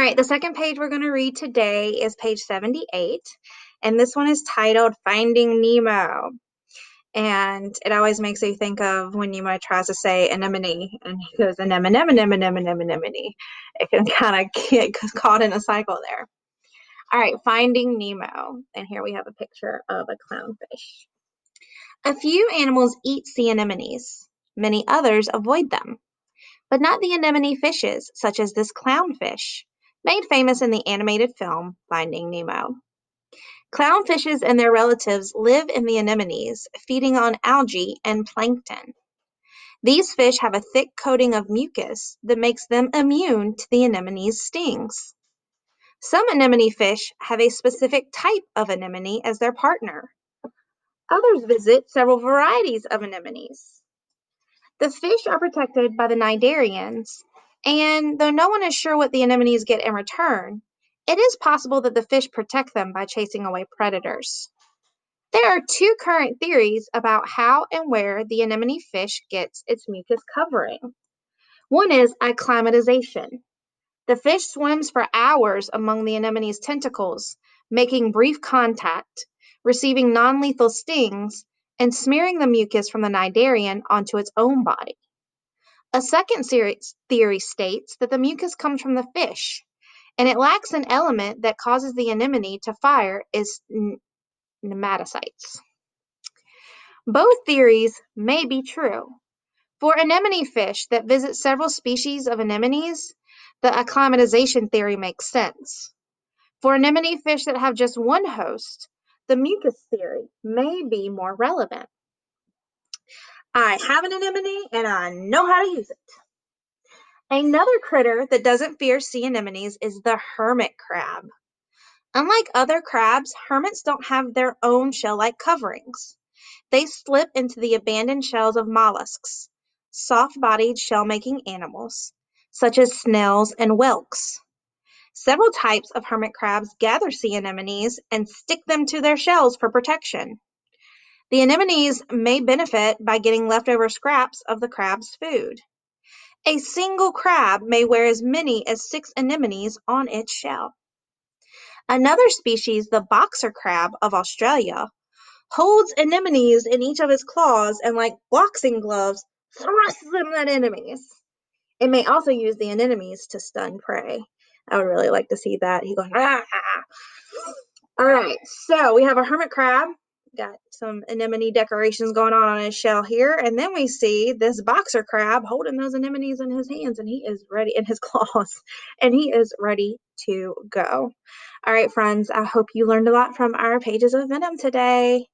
right, the second page we're going to read today is page 78, and this one is titled Finding Nemo. And it always makes you think of when Nemo tries to say anemone, and he goes anemone, anemone, anemone, anemone. It can kind of get caught in a cycle there. All right, Finding Nemo, and here we have a picture of a clownfish. A few animals eat sea anemones. Many others avoid them, but not the anemone fishes, such as this clownfish, made famous in the animated film Finding Nemo. Clownfishes and their relatives live in the anemones, feeding on algae and plankton. These fish have a thick coating of mucus that makes them immune to the anemone's stings. Some anemone fish have a specific type of anemone as their partner. Others visit several varieties of anemones. The fish are protected by the cnidarians, and though no one is sure what the anemones get in return, it is possible that the fish protect them by chasing away predators. There are two current theories about how and where the anemone fish gets its mucus covering. One is acclimatization. The fish swims for hours among the anemone's tentacles, making brief contact, receiving non-lethal stings, and smearing the mucus from the cnidarian onto its own body. A second theory states that the mucus comes from the fish, and it lacks an element that causes the anemone to fire its nematocytes. Both theories may be true. For anemone fish that visit several species of anemones, the acclimatization theory makes sense. For anemone fish that have just one host, the mucus theory may be more relevant. I have an anemone and I know how to use it. Another critter that doesn't fear sea anemones is the hermit crab. Unlike other crabs, hermits don't have their own shell-like coverings. They slip into the abandoned shells of mollusks, soft-bodied shell-making animals, such as snails and whelks. Several types of hermit crabs gather sea anemones and stick them to their shells for protection. The anemones may benefit by getting leftover scraps of the crab's food. A single crab may wear as many as 6 anemones on its shell. Another species, the boxer crab of Australia, holds anemones in each of its claws and, like boxing gloves, thrusts them at enemies. It may also use the anemones to stun prey. I would really like to see that. He goes, ah! All right, so we have a hermit crab. Got some anemone decorations going on his shell here. And then we see this boxer crab holding those anemones in his hands, and he is ready, in his claws, and he is ready to go. All right, friends, I hope you learned a lot from our pages of Venom today.